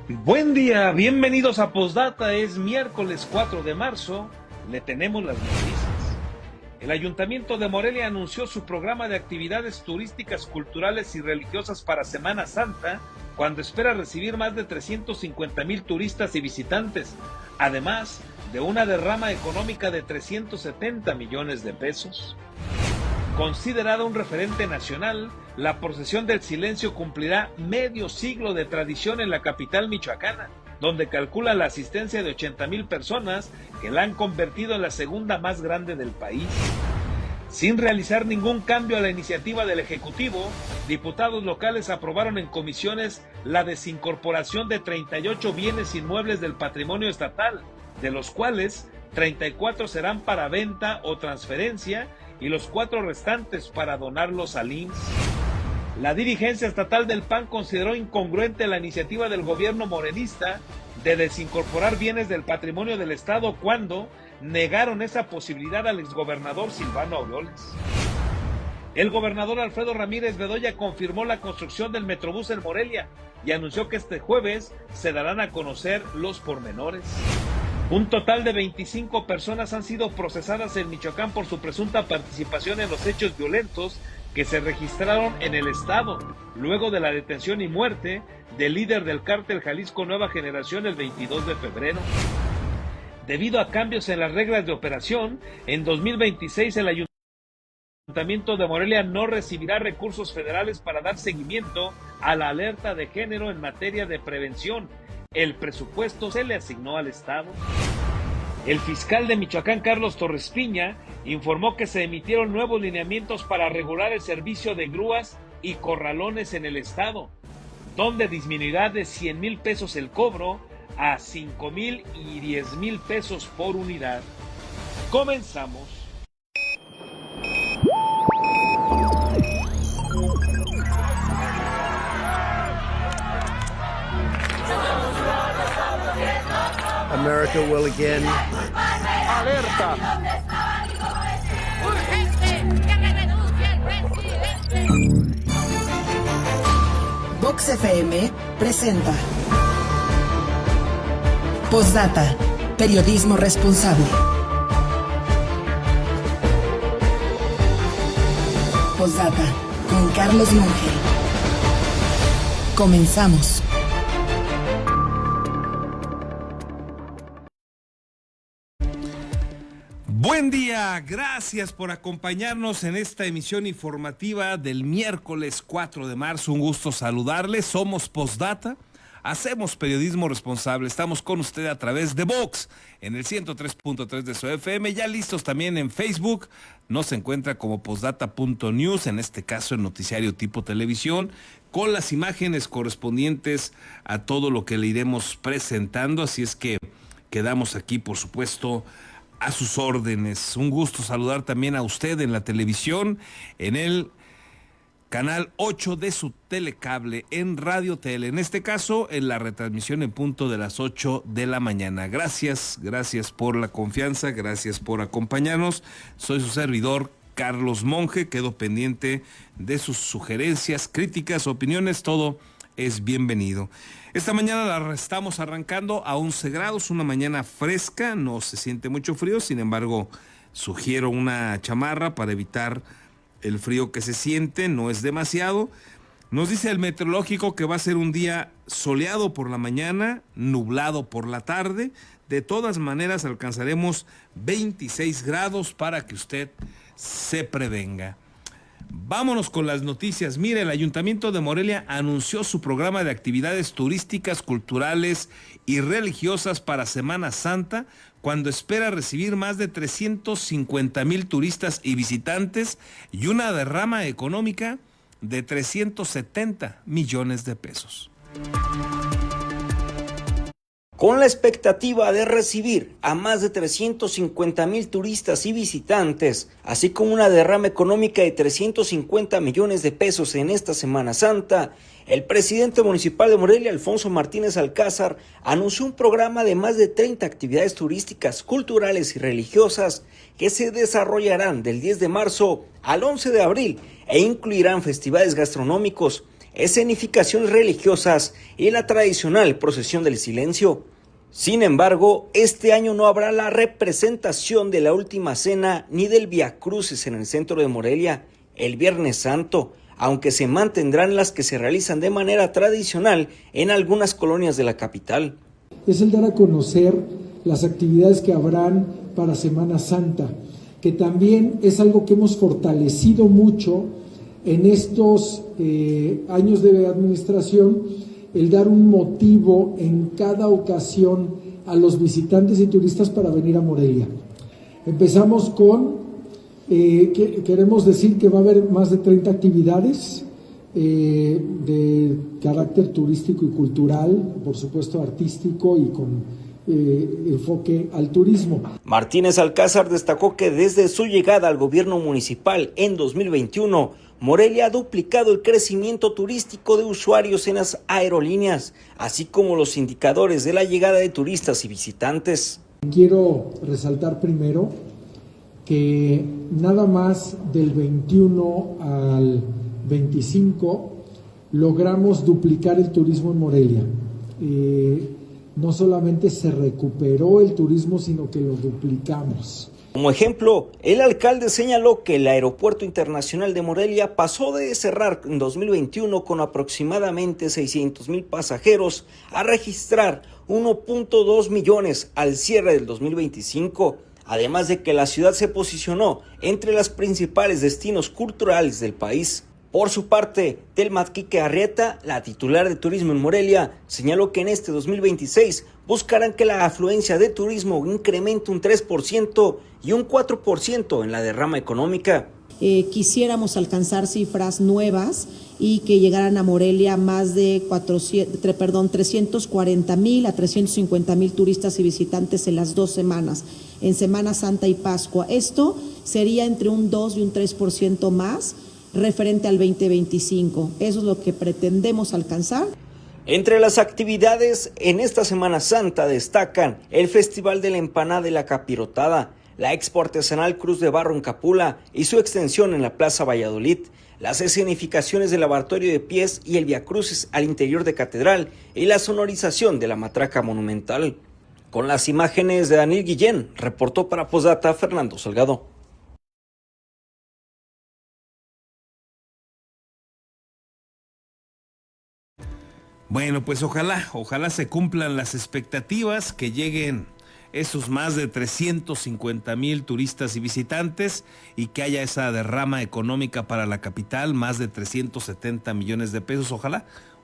Buen día, bienvenidos a Postdata. Es miércoles 4 de marzo, le tenemos las noticias. El Ayuntamiento de Morelia anunció su programa de actividades turísticas, culturales y religiosas para Semana Santa, cuando espera recibir más de 350,000 turistas y visitantes, además de una derrama económica de 370 millones de pesos. Considerada un referente nacional, la procesión del silencio cumplirá medio siglo de tradición en la capital michoacana, donde calcula la asistencia de 80,000 personas, que la han convertido en la segunda más grande del país. Sin realizar ningún cambio a la iniciativa del Ejecutivo, diputados locales aprobaron en comisiones la desincorporación de 38 bienes inmuebles del patrimonio estatal, de los cuales 34 serán para venta o transferencia y los 4 restantes para donarlos al IMSS. La dirigencia estatal del PAN consideró incongruente la iniciativa del gobierno morenista de desincorporar bienes del patrimonio del estado cuando negaron esa posibilidad al exgobernador Silvano Aureoles. El gobernador Alfredo Ramírez Bedoya confirmó la construcción del Metrobús en Morelia y anunció que este jueves se darán a conocer los pormenores. Un total de 25 personas han sido procesadas en Michoacán por su presunta participación en los hechos violentos que se registraron en el estado, luego de la detención y muerte del líder del cártel Jalisco Nueva Generación el 22 de febrero. Debido a cambios en las reglas de operación, en 2026 el Ayuntamiento de Morelia no recibirá recursos federales para dar seguimiento a la alerta de género en materia de prevención. El presupuesto se le asignó al estado. El fiscal de Michoacán, Carlos Torres Piña, informó que se emitieron nuevos lineamientos para regular el servicio de grúas y corralones en el estado, donde disminuirá de 100,000 pesos el cobro a 5,000 y 10,000 pesos por unidad. Comenzamos. America will again. Alerta. Urgente, que renuncie el presidente. Vox FM presenta Postdata, periodismo responsable. Postdata con Carlos Monge. Comenzamos. Buen día, gracias por acompañarnos en esta emisión informativa del miércoles 4 de marzo. Un gusto saludarles, somos Postdata, hacemos periodismo responsable, estamos con usted a través de Vox en el 103.3 de su FM, ya listos también en Facebook, nos encuentra como postdata.news, en este caso el noticiario tipo televisión, con las imágenes correspondientes a todo lo que le iremos presentando, así es que quedamos aquí, por supuesto, a sus órdenes. Un gusto saludar también a usted en la televisión, en el canal 8 de su telecable, en Radio Tele, en este caso en la retransmisión en punto de las 8 de la mañana. Gracias por la confianza, gracias por acompañarnos. Soy su servidor, Carlos Monge, quedo pendiente de sus sugerencias, críticas, opiniones, todo es bienvenido. Esta mañana la estamos arrancando a 11 grados, una mañana fresca, no se siente mucho frío, sin embargo, sugiero una chamarra para evitar el frío que se siente, no es demasiado. Nos dice el meteorológico que va a ser un día soleado por la mañana, nublado por la tarde. De todas maneras alcanzaremos 26 grados para que usted se prevenga. Vámonos con las noticias. Mire, el Ayuntamiento de Morelia anunció su programa de actividades turísticas, culturales y religiosas para Semana Santa, cuando espera recibir más de 350,000 turistas y visitantes y una derrama económica de 370 millones de pesos. Con la expectativa de recibir a más de 350,000 turistas y visitantes, así como una derrama económica de 350 millones de pesos en esta Semana Santa, el presidente municipal de Morelia, Alfonso Martínez Alcázar, anunció un programa de más de 30 actividades turísticas, culturales y religiosas que se desarrollarán del 10 de marzo al 11 de abril e incluirán festivales gastronómicos, escenificaciones religiosas y la tradicional procesión del silencio. Sin embargo, este año no habrá la representación de la Última Cena ni del Vía Crucis en el centro de Morelia el Viernes Santo, aunque se mantendrán las que se realizan de manera tradicional en algunas colonias de la capital. Es el dar a conocer las actividades que habrán para Semana Santa, que también es algo que hemos fortalecido mucho en estos años de administración, el dar un motivo en cada ocasión a los visitantes y turistas para venir a Morelia. Empezamos con, queremos decir que va a haber más de 30 actividades de carácter turístico y cultural, por supuesto artístico y con enfoque al turismo. Martínez Alcázar destacó que desde su llegada al gobierno municipal en 2021, Morelia ha duplicado el crecimiento turístico de usuarios en las aerolíneas, así como los indicadores de la llegada de turistas y visitantes. Quiero resaltar primero que nada más del 21 al 25 logramos duplicar el turismo en Morelia. No solamente se recuperó el turismo, sino que lo duplicamos. Como ejemplo, el alcalde señaló que el Aeropuerto Internacional de Morelia pasó de cerrar en 2021 con aproximadamente 600,000 pasajeros a registrar 1.2 millones al cierre del 2025, además de que la ciudad se posicionó entre los principales destinos culturales del país. Por su parte, Telma Quique Arrieta, la titular de turismo en Morelia, señaló que en este 2026 buscarán que la afluencia de turismo incremente un 3% y un 4% en la derrama económica. Quisiéramos alcanzar cifras nuevas y que llegaran a Morelia más de 340,000 a 350,000 turistas y visitantes en las 2 semanas, en Semana Santa y Pascua. Esto sería entre un 2 y un 3% más referente al 2025. Eso es lo que pretendemos alcanzar. Entre las actividades en esta Semana Santa destacan el Festival de la Empanada y la Capirotada, la Expo Artesanal Cruz de Barro en Capula y su extensión en la Plaza Valladolid, las escenificaciones del Lavatorio de Pies y el Vía Crucis al interior de Catedral y la sonorización de la Matraca Monumental. Con las imágenes de Daniel Guillén, reportó para Posdata Fernando Salgado. Bueno, pues ojalá se cumplan las expectativas, que lleguen esos más de 350,000 turistas y visitantes y que haya esa derrama económica para la capital, más de 370 millones de pesos.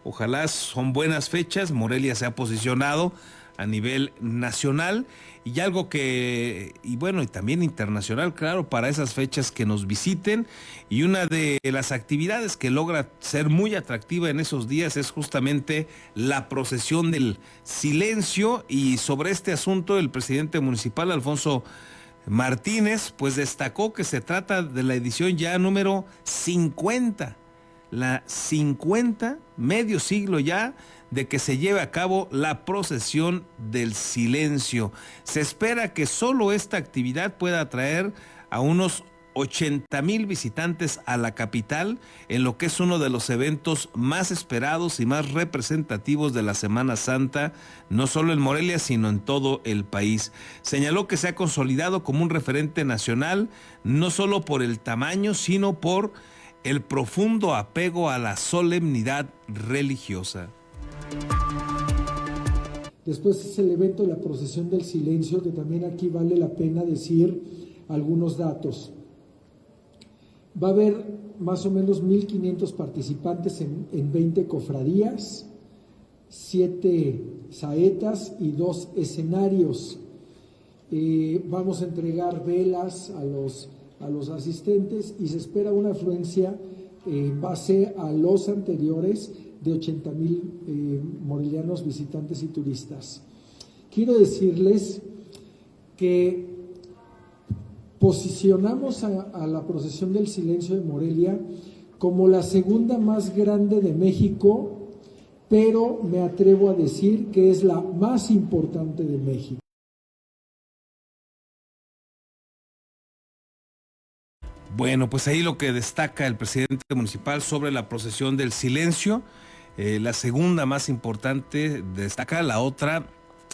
Ojalá son buenas fechas. Morelia se ha posicionado a nivel nacional y algo que, y bueno, y también internacional, claro, para esas fechas que nos visiten. Y una de las actividades que logra ser muy atractiva en esos días es justamente la procesión del silencio. Y sobre este asunto, el presidente municipal, Alfonso Martínez, pues destacó que se trata de la edición ya número 50, la 50, medio siglo ya, de que se lleve a cabo la procesión del silencio. Se espera que solo esta actividad pueda atraer a unos 80,000 visitantes a la capital, en lo que es uno de los eventos más esperados y más representativos de la Semana Santa, no solo en Morelia, sino en todo el país. Señaló que se ha consolidado como un referente nacional, no solo por el tamaño, sino por el profundo apego a la solemnidad religiosa. Después es el evento de la procesión del silencio, que también aquí vale la pena decir algunos datos. Va a haber más o menos 1,500 participantes en 20 cofradías, 7 saetas y 2 escenarios. Vamos a entregar velas a los asistentes y se espera una afluencia en base a los anteriores de 80,000 morelianos visitantes y turistas. Quiero decirles que posicionamos a la procesión del silencio de Morelia como la segunda más grande de México, pero me atrevo a decir que es la más importante de México. Bueno, pues ahí lo que destaca el presidente municipal sobre la procesión del silencio. La segunda más importante destaca, la otra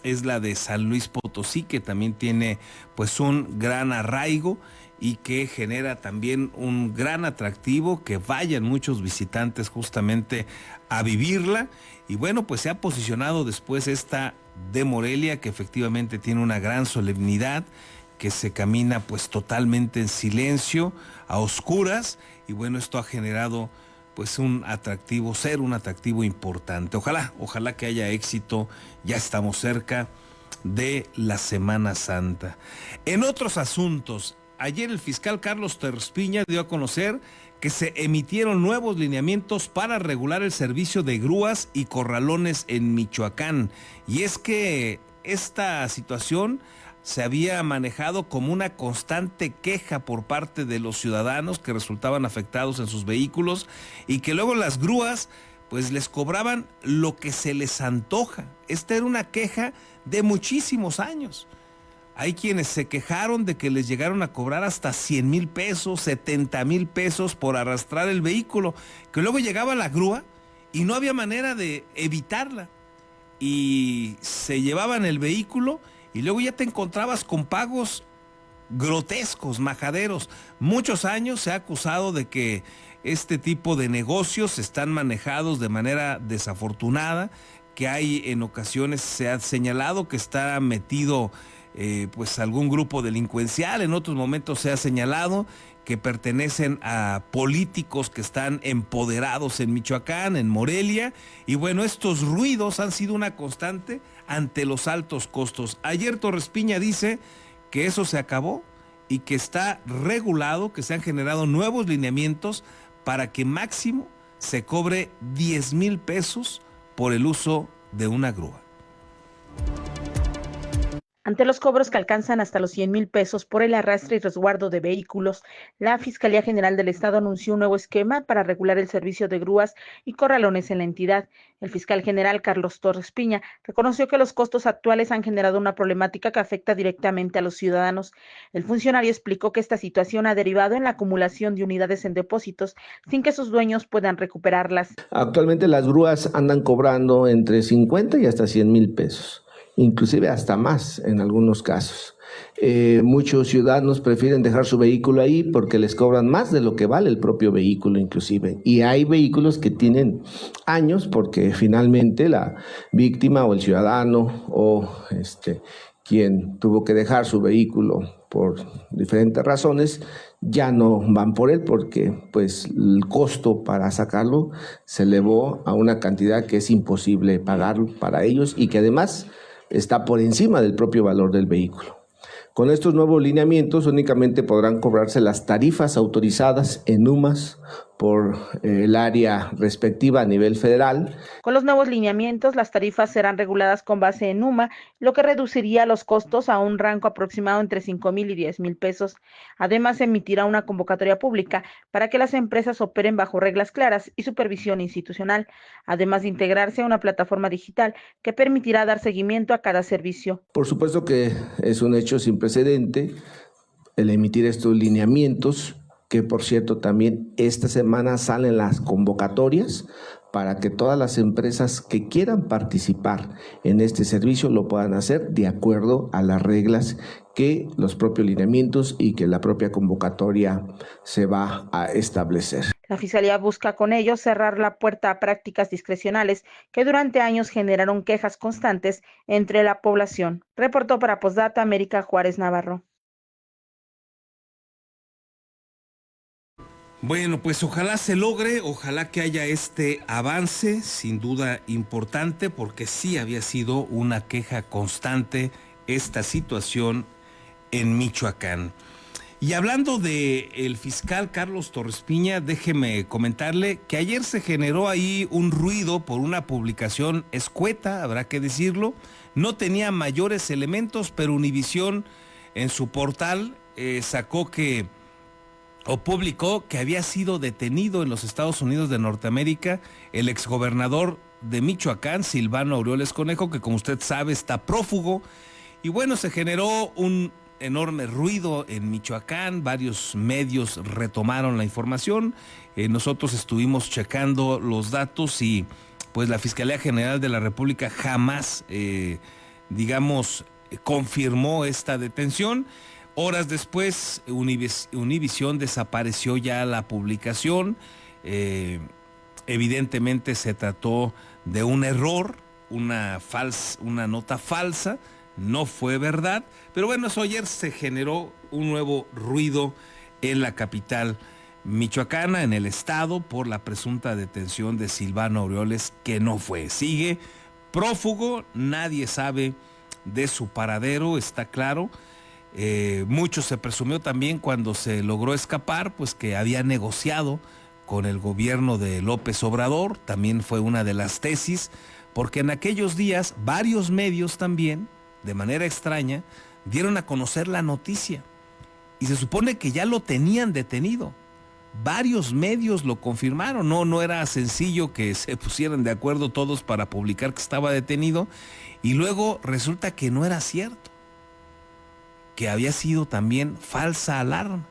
es la de San Luis Potosí, que también tiene pues un gran arraigo y que genera también un gran atractivo, que vayan muchos visitantes justamente a vivirla. Y bueno, pues se ha posicionado después esta de Morelia, que efectivamente tiene una gran solemnidad, que se camina pues totalmente en silencio, a oscuras, y bueno, esto ha generado pues un atractivo importante. Ojalá que haya éxito, ya estamos cerca de la Semana Santa. En otros asuntos, ayer el fiscal Carlos Terspiña dio a conocer que se emitieron nuevos lineamientos para regular el servicio de grúas y corralones en Michoacán. Y es que esta situación se había manejado como una constante queja por parte de los ciudadanos que resultaban afectados en sus vehículos y que luego las grúas pues les cobraban lo que se les antoja. Esta era una queja de muchísimos años. Hay quienes se quejaron de que les llegaron a cobrar hasta 100,000 pesos, 70,000 pesos por arrastrar el vehículo, que luego llegaba la grúa y no había manera de evitarla. Y se llevaban el vehículo y luego ya te encontrabas con pagos grotescos, majaderos. Muchos años se ha acusado de que este tipo de negocios están manejados de manera desafortunada, que hay en ocasiones se ha señalado que está metido pues algún grupo delincuencial, en otros momentos se ha señalado que pertenecen a políticos que están empoderados en Michoacán, en Morelia, y bueno, estos ruidos han sido una constante ante los altos costos. Ayer Terspiña dice que eso se acabó y que está regulado, que se han generado nuevos lineamientos para que máximo se cobre 10,000 pesos por el uso de una grúa. Ante los cobros que alcanzan hasta los 100,000 pesos por el arrastre y resguardo de vehículos, la Fiscalía General del Estado anunció un nuevo esquema para regular el servicio de grúas y corralones en la entidad. El fiscal general Carlos Terspiña reconoció que los costos actuales han generado una problemática que afecta directamente a los ciudadanos. El funcionario explicó que esta situación ha derivado en la acumulación de unidades en depósitos sin que sus dueños puedan recuperarlas. Actualmente las grúas andan cobrando entre 50 y hasta 100,000 pesos. Inclusive hasta más en algunos casos. Muchos ciudadanos prefieren dejar su vehículo ahí porque les cobran más de lo que vale el propio vehículo inclusive. Y hay vehículos que tienen años porque finalmente la víctima o el ciudadano o quien tuvo que dejar su vehículo por diferentes razones ya no van por él porque pues el costo para sacarlo se elevó a una cantidad que es imposible pagar para ellos y que además está por encima del propio valor del vehículo. Con estos nuevos lineamientos únicamente podrán cobrarse las tarifas autorizadas en UMAS por el área respectiva a nivel federal. Con los nuevos lineamientos, las tarifas serán reguladas con base en UMA, lo que reduciría los costos a un rango aproximado entre 5,000 y 10,000 pesos. Además, se emitirá una convocatoria pública para que las empresas operen bajo reglas claras y supervisión institucional, además de integrarse a una plataforma digital que permitirá dar seguimiento a cada servicio. Por supuesto que es un hecho sin precedente el emitir estos lineamientos, que por cierto también esta semana salen las convocatorias para que todas las empresas que quieran participar en este servicio lo puedan hacer de acuerdo a las reglas que los propios lineamientos y que la propia convocatoria se va a establecer. La Fiscalía busca con ello cerrar la puerta a prácticas discrecionales que durante años generaron quejas constantes entre la población. Reportó para Postdata América Juárez Navarro. Bueno, pues ojalá se logre, ojalá que haya este avance, sin duda importante, porque sí había sido una queja constante esta situación en Michoacán. Y hablando del fiscal Carlos Terspiña, déjeme comentarle que ayer se generó ahí un ruido por una publicación escueta, habrá que decirlo. No tenía mayores elementos, pero Univisión en su portal publicó que había sido detenido en los Estados Unidos de Norteamérica el exgobernador de Michoacán, Silvano Aureoles Conejo, que como usted sabe está prófugo. Y bueno, se generó un enorme ruido en Michoacán, varios medios retomaron la información, nosotros estuvimos checando los datos y pues la Fiscalía General de la República jamás, confirmó esta detención. Horas después, Univisión desapareció ya la publicación. Evidentemente se trató de un error, una nota falsa, no fue verdad. Pero bueno, eso ayer se generó un nuevo ruido en la capital michoacana, en el estado, por la presunta detención de Silvano Aureoles, que no fue. Sigue prófugo, nadie sabe de su paradero, está claro. Mucho se presumió también cuando se logró escapar, pues que había negociado con el gobierno de López Obrador, también fue una de las tesis, porque en aquellos días varios medios también, de manera extraña, dieron a conocer la noticia y se supone que ya lo tenían detenido. Varios medios lo confirmaron, no era sencillo que se pusieran de acuerdo todos para publicar que estaba detenido, y luego resulta que no era cierto, que había sido también falsa alarma.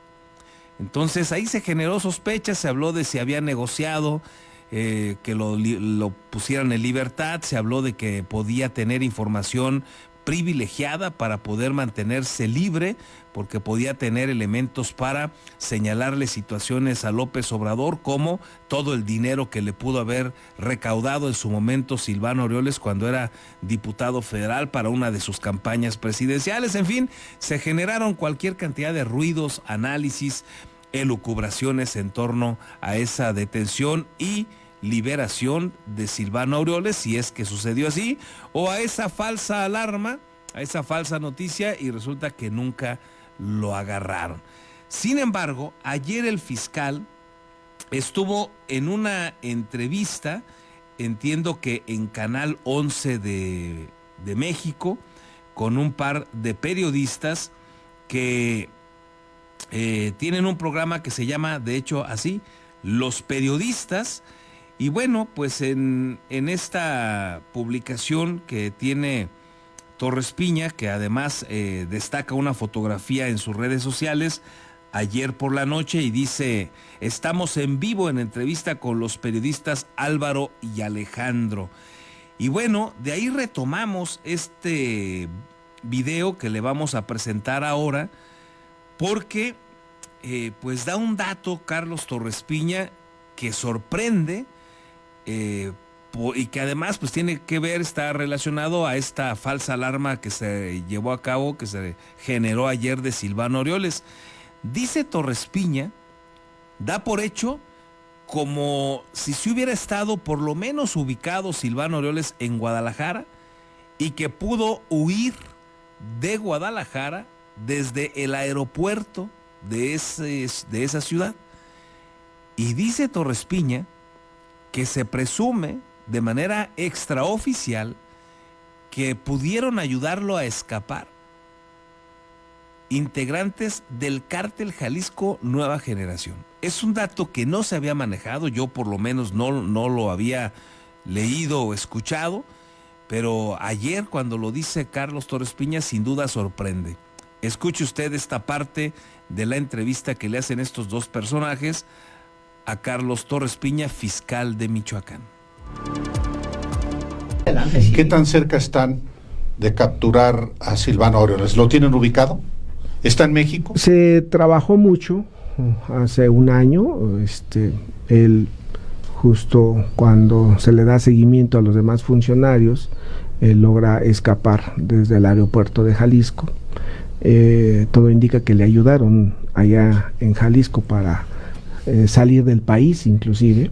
Entonces ahí se generó sospecha, se habló de si había negociado, que lo pusieran en libertad, se habló de que podía tener información privilegiada para poder mantenerse libre, porque podía tener elementos para señalarle situaciones a López Obrador, como todo el dinero que le pudo haber recaudado en su momento Silvano Aureoles cuando era diputado federal para una de sus campañas presidenciales. En fin, se generaron cualquier cantidad de ruidos, análisis, elucubraciones en torno a esa detención y liberación de Silvano Aureoles, si es que sucedió así, o a esa falsa alarma, a esa falsa noticia, y resulta que nunca lo agarraron. Sin embargo, ayer el fiscal estuvo en una entrevista, entiendo que en Canal 11 de México, con un par de periodistas que tienen un programa que se llama, de hecho así, Los Periodistas. Y bueno, pues en esta publicación que tiene Torres Piña, que además destaca una fotografía en sus redes sociales ayer por la noche y dice: estamos en vivo en entrevista con los periodistas Álvaro y Alejandro. Y bueno, de ahí retomamos este video que le vamos a presentar ahora, porque pues da un dato Carlos Torres Piña que sorprende, y que además pues tiene que ver, está relacionado a esta falsa alarma que se llevó a cabo, que se generó ayer de Silvano Aureoles. Dice Torres Piña, da por hecho como si se hubiera estado por lo menos ubicado Silvano Aureoles en Guadalajara y que pudo huir de Guadalajara desde el aeropuerto de esa ciudad. Y dice Torres Piña que se presume de manera extraoficial que pudieron ayudarlo a escapar integrantes del cártel Jalisco Nueva Generación. Es un dato que no se había manejado, yo por lo menos no lo había leído o escuchado, pero ayer cuando lo dice Carlos Torres Piña sin duda sorprende. Escuche usted esta parte de la entrevista que le hacen estos dos personajes a Carlos Torres Piña, fiscal de Michoacán. ¿Qué tan cerca están de capturar a Silvano Aureoles? ¿Lo tienen ubicado? ¿Está en México? Se trabajó mucho hace un año. Él, justo cuando se le da seguimiento a los demás funcionarios, él logra escapar desde el aeropuerto de Jalisco. Todo indica que le ayudaron allá en Jalisco para salir del país inclusive,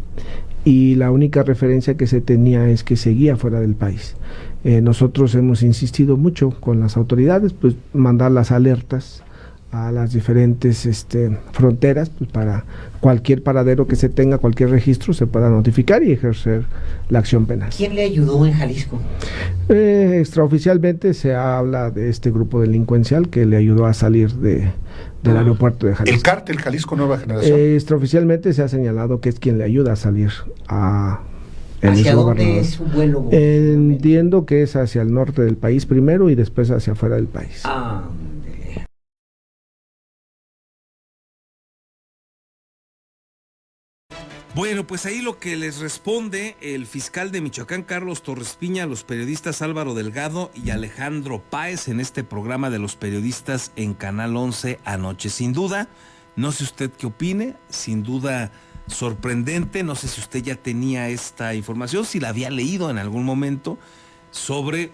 y la única referencia que se tenía es que seguía fuera del país. Nosotros hemos insistido mucho con las autoridades, pues mandar las alertas a las diferentes fronteras, pues para cualquier paradero que se tenga, cualquier registro, se pueda notificar y ejercer la acción penal. ¿Quién le ayudó en Jalisco? Extraoficialmente se habla de este grupo delincuencial que le ayudó a salir del aeropuerto de Jalisco. ¿El cártel Jalisco Nueva Generación? Extraoficialmente se ha señalado que es quien le ayuda a salir a... ¿Hacia dónde es su vuelo? Entiendo que es hacia el norte del país primero y después hacia afuera del país. Bueno, pues ahí lo que les responde el fiscal de Michoacán, Carlos Torres Piña, a los periodistas Álvaro Delgado y Alejandro Páez en este programa de los periodistas en Canal 11 anoche. Sin duda, no sé usted qué opine, sin duda sorprendente, no sé si usted ya tenía esta información, si la había leído en algún momento, sobre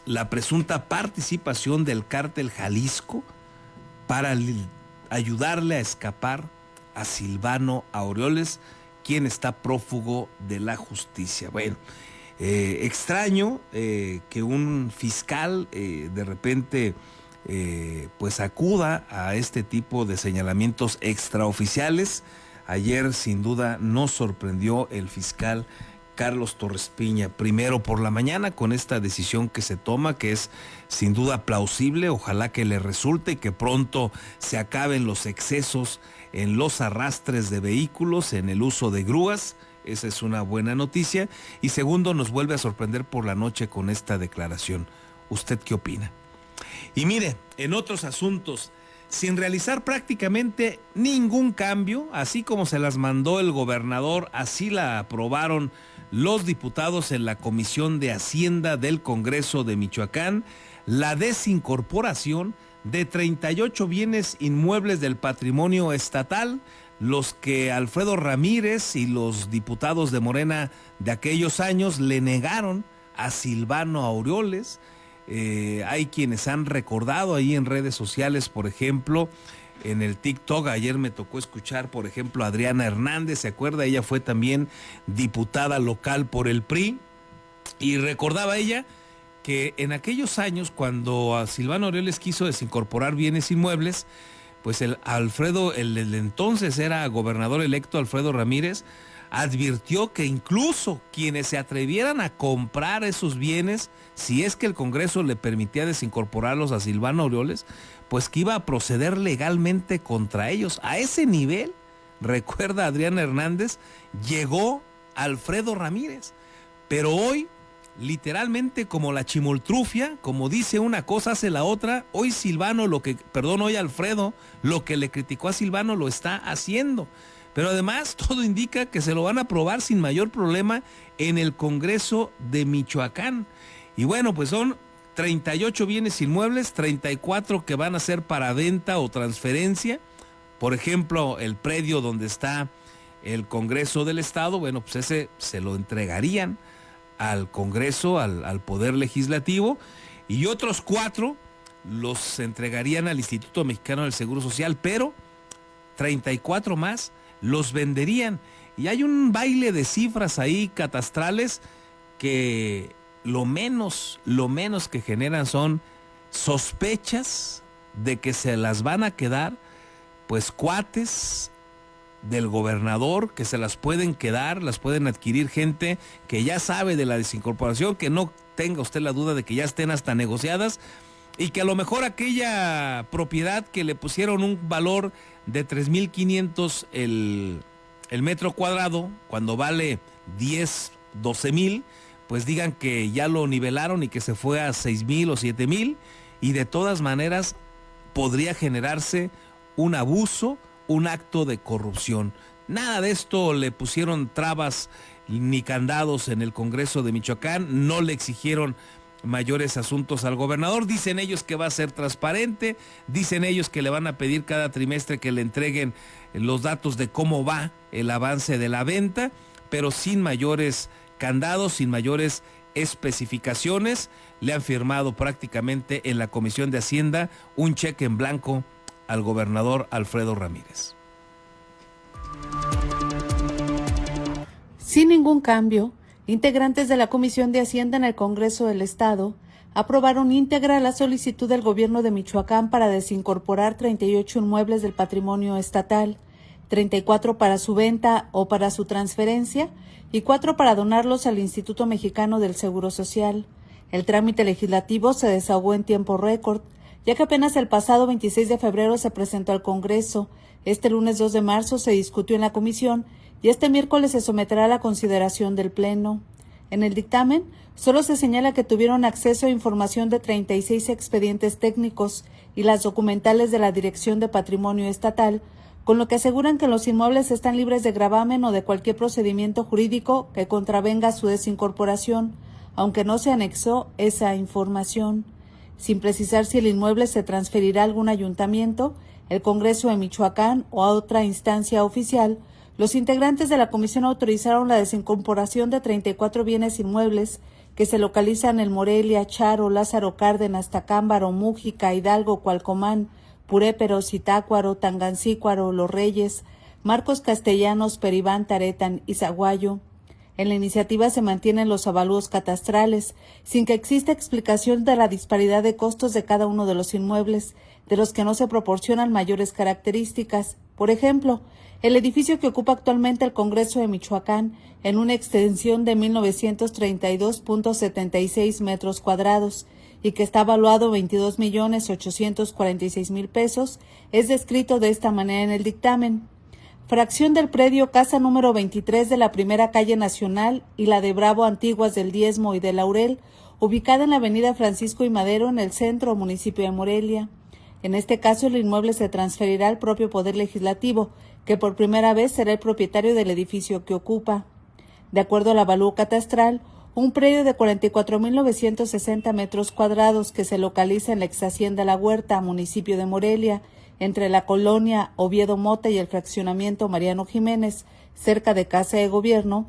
la presunta participación del cártel Jalisco para ayudarle a escapar a Silvano Aureoles, quien está prófugo de la justicia. Bueno, extraño que un fiscal de repente pues acuda a este tipo de señalamientos extraoficiales. Ayer sin duda nos sorprendió el fiscal Carlos Torres Piña, primero por la mañana con esta decisión que se toma, que es sin duda plausible, ojalá que le resulte y que pronto se acaben los excesos en los arrastres de vehículos, en el uso de grúas. Esa es una buena noticia. Y segundo, nos vuelve a sorprender por la noche con esta declaración. ¿Usted qué opina? Y mire, en otros asuntos, sin realizar prácticamente ningún cambio, así como se las mandó el gobernador, así la aprobaron los diputados en la Comisión de Hacienda del Congreso de Michoacán, la desincorporación de 38 bienes inmuebles del patrimonio estatal, los que Alfredo Ramírez y los diputados de Morena de aquellos años le negaron a Silvano Aureoles. Hay quienes han recordado ahí en redes sociales, por ejemplo, en el TikTok, ayer me tocó escuchar, por ejemplo, a Adriana Hernández, ¿se acuerda? Ella fue también diputada local por el PRI, y recordaba ella que en aquellos años, cuando a Silvano Aureoles quiso desincorporar bienes inmuebles, pues el entonces era gobernador electo Alfredo Ramírez, advirtió que incluso quienes se atrevieran a comprar esos bienes, si es que el Congreso le permitía desincorporarlos a Silvano Aureoles, pues que iba a proceder legalmente contra ellos. A ese nivel, recuerda Adriana Hernández, llegó Alfredo Ramírez. Pero hoy, literalmente como la chimoltrufia, como dice una cosa, hace la otra. Hoy Alfredo, lo que le criticó a Silvano lo está haciendo. Pero además todo indica que se lo van a aprobar sin mayor problema en el Congreso de Michoacán. Y bueno, pues son 38 bienes inmuebles, 34 que van a ser para venta o transferencia. Por ejemplo, el predio donde está el Congreso del Estado, bueno, pues ese se lo entregarían al Congreso, al Poder Legislativo, y otros 4 los entregarían al Instituto Mexicano del Seguro Social, pero 34 más los venderían. Y hay un baile de cifras ahí catastrales que lo menos que generan son sospechas de que se las van a quedar pues cuates del gobernador, que se las pueden quedar, las pueden adquirir gente que ya sabe de la desincorporación, que no tenga usted la duda de que ya estén hasta negociadas, y que a lo mejor aquella propiedad que le pusieron un valor de 3,500 el metro cuadrado, cuando vale 10, 12,000, pues digan que ya lo nivelaron y que se fue a 6,000 o 7,000, y de todas maneras podría generarse un abuso, un acto de corrupción. Nada de esto le pusieron trabas ni candados en el Congreso de Michoacán, no le exigieron mayores asuntos al gobernador. Dicen ellos que va a ser transparente, dicen ellos que le van a pedir cada trimestre que le entreguen los datos de cómo va el avance de la venta, pero sin mayores candados, sin mayores especificaciones. Le han firmado prácticamente en la Comisión de Hacienda un cheque en blanco al gobernador Alfredo Ramírez. Sin ningún cambio, integrantes de la Comisión de Hacienda en el Congreso del Estado aprobaron íntegra la solicitud del gobierno de Michoacán para desincorporar 38 inmuebles del patrimonio estatal, 34 para su venta o para su transferencia y 4 para donarlos al Instituto Mexicano del Seguro Social. El trámite legislativo se desahogó en tiempo récord, ya que apenas el pasado 26 de febrero se presentó al Congreso, este lunes 2 de marzo se discutió en la comisión y este miércoles se someterá a la consideración del Pleno. En el dictamen, solo se señala que tuvieron acceso a información de 36 expedientes técnicos y las documentales de la Dirección de Patrimonio Estatal, con lo que aseguran que los inmuebles están libres de gravamen o de cualquier procedimiento jurídico que contravenga su desincorporación, aunque no se anexó esa información. Sin precisar si el inmueble se transferirá a algún ayuntamiento, el Congreso de Michoacán o a otra instancia oficial, los integrantes de la comisión autorizaron la desincorporación de 34 bienes inmuebles que se localizan en Morelia, Charo, Lázaro Cárdenas, Tacámbaro, Mújica, Hidalgo, Cualcomán, Purépero, Zitácuaro, Tangancícuaro, Los Reyes, Marcos Castellanos, Peribán, Taretán y Zaguayo. En la iniciativa se mantienen los avalúos catastrales, sin que exista explicación de la disparidad de costos de cada uno de los inmuebles, de los que no se proporcionan mayores características. Por ejemplo, el edificio que ocupa actualmente el Congreso de Michoacán, en una extensión de 1932.76 metros cuadrados, y que está evaluado 22.846.000 pesos, es descrito de esta manera en el dictamen. Fracción del predio Casa número 23 de la Primera Calle Nacional y la de Bravo Antiguas del Diezmo y de Laurel, ubicada en la avenida Francisco y Madero en el centro municipio de Morelia. En este caso, el inmueble se transferirá al propio Poder Legislativo, que por primera vez será el propietario del edificio que ocupa. De acuerdo al avalúo catastral, un predio de 44.960 metros cuadrados que se localiza en la ex Hacienda La Huerta, municipio de Morelia, entre la colonia Oviedo Mota y el fraccionamiento Mariano Jiménez, cerca de Casa de Gobierno,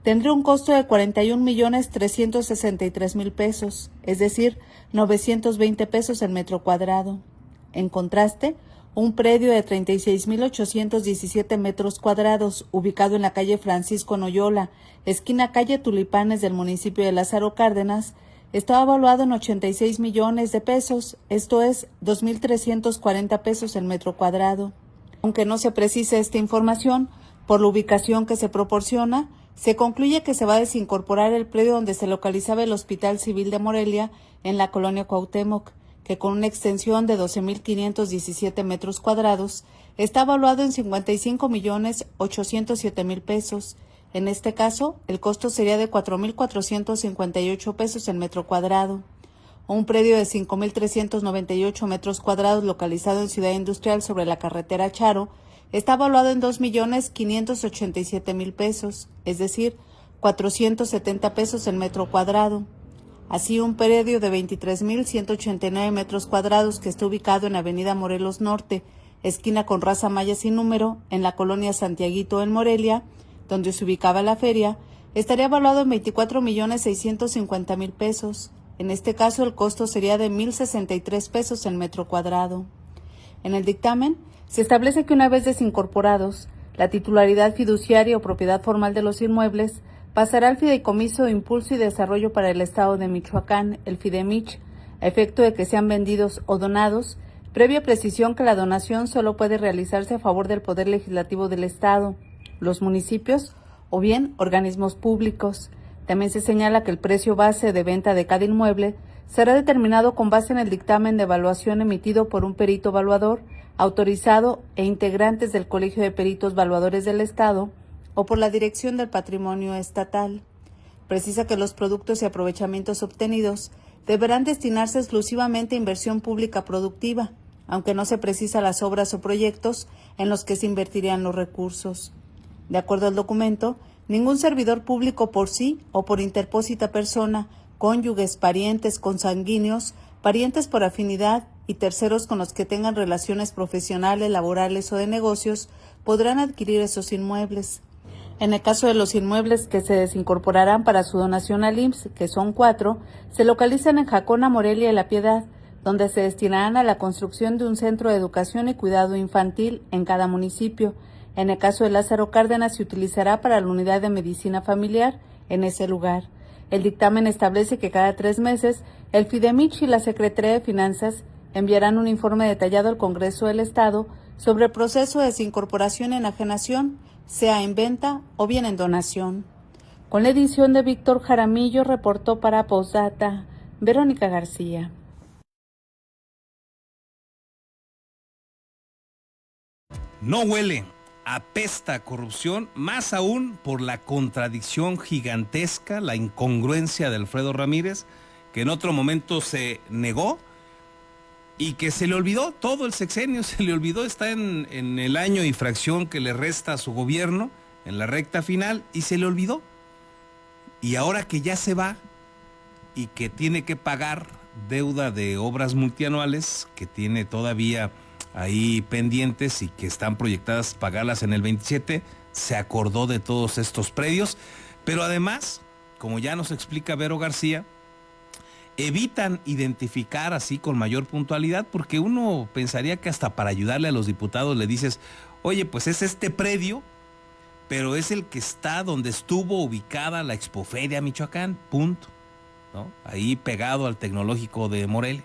tendría un costo de 41.363.000 pesos, es decir, 920 pesos el metro cuadrado. En contraste, un predio de 36.817 metros cuadrados, ubicado en la calle Francisco Noyola, esquina calle Tulipanes del municipio de Lázaro Cárdenas, estaba evaluado en 86 millones de pesos, esto es 2.340 pesos el metro cuadrado. Aunque no se precise esta información, por la ubicación que se proporciona, se concluye que se va a desincorporar el predio donde se localizaba el Hospital Civil de Morelia, en la colonia Cuauhtémoc, que con una extensión de 12.517 metros cuadrados, está evaluado en 55.807.000 pesos. En este caso, el costo sería de 4.458 pesos el metro cuadrado. Un predio de 5.398 metros cuadrados localizado en Ciudad Industrial sobre la carretera Charo está evaluado en 2.587.000 pesos, es decir, 470 pesos el metro cuadrado. Así, un predio de 23.189 metros cuadrados que está ubicado en Avenida Morelos Norte, esquina con Raza Maya sin número, en la colonia Santiaguito en Morelia, donde se ubicaba la feria, estaría evaluado en 24.650.000 pesos. En este caso, el costo sería de 1.063 pesos el metro cuadrado. En el dictamen, se establece que una vez desincorporados, la titularidad fiduciaria o propiedad formal de los inmuebles pasará al Fideicomiso de Impulso y Desarrollo para el Estado de Michoacán, el Fidemich, a efecto de que sean vendidos o donados, previa precisión que la donación solo puede realizarse a favor del Poder Legislativo del Estado, los municipios o bien organismos públicos. También se señala que el precio base de venta de cada inmueble será determinado con base en el dictamen de evaluación emitido por un perito evaluador autorizado e integrantes del Colegio de Peritos Evaluadores del Estado o por la Dirección del Patrimonio Estatal. Precisa que los productos y aprovechamientos obtenidos deberán destinarse exclusivamente a inversión pública productiva, aunque no se precisa las obras o proyectos en los que se invertirían los recursos. De acuerdo al documento, ningún servidor público por sí o por interpósita persona, cónyuges, parientes, consanguíneos, parientes por afinidad y terceros con los que tengan relaciones profesionales, laborales o de negocios, podrán adquirir esos inmuebles. En el caso de los inmuebles que se desincorporarán para su donación al IMSS, que son 4, se localizan en Jacona, Morelia y La Piedad, donde se destinarán a la construcción de un centro de educación y cuidado infantil en cada municipio. En el caso de Lázaro Cárdenas, se utilizará para la unidad de medicina familiar en ese lugar. El dictamen establece que cada 3 meses el Fidemich y la Secretaría de Finanzas enviarán un informe detallado al Congreso del Estado sobre el proceso de desincorporación y enajenación, sea en venta o bien en donación. Con la edición de Víctor Jaramillo, reportó para Postdata Verónica García. No huele, apesta a corrupción, más aún por la contradicción gigantesca, la incongruencia de Alfredo Ramírez, que en otro momento se negó y que se le olvidó todo el sexenio, se le olvidó, está en el año y fracción que le resta a su gobierno, en la recta final, y se le olvidó. Y ahora que ya se va y que tiene que pagar deuda de obras multianuales, que tiene todavía ahí pendientes y que están proyectadas pagarlas en el 27, se acordó de todos estos predios, pero además, como ya nos explica Vero García, evitan identificar así con mayor puntualidad, porque uno pensaría que hasta para ayudarle a los diputados le dices, oye, pues es este predio, pero es el que está donde estuvo ubicada la Expoferia Michoacán, punto, ¿no? Ahí pegado al Tecnológico de Morelia.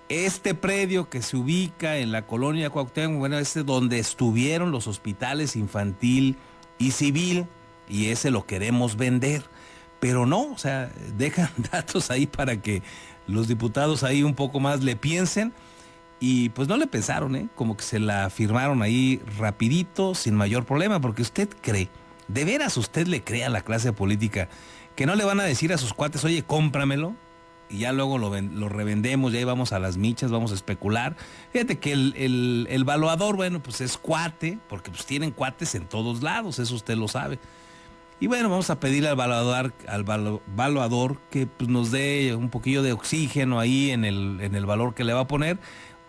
Este predio que se ubica en la colonia Cuauhtémoc, bueno, es donde estuvieron los hospitales infantil y civil, y ese lo queremos vender. Pero no, o sea, dejan datos ahí para que los diputados ahí un poco más le piensen, y pues no le pensaron, como que se la firmaron ahí rapidito, sin mayor problema, porque usted cree, de veras usted le cree a la clase política, que no le van a decir a sus cuates, oye, cómpramelo, y ya luego lo revendemos, y ahí vamos a las michas, vamos a especular. Fíjate que el evaluador, bueno, pues es cuate, porque pues tienen cuates en todos lados, eso usted lo sabe. Y bueno, vamos a pedirle al valuador que pues, nos dé un poquillo de oxígeno ahí en el valor que le va a poner.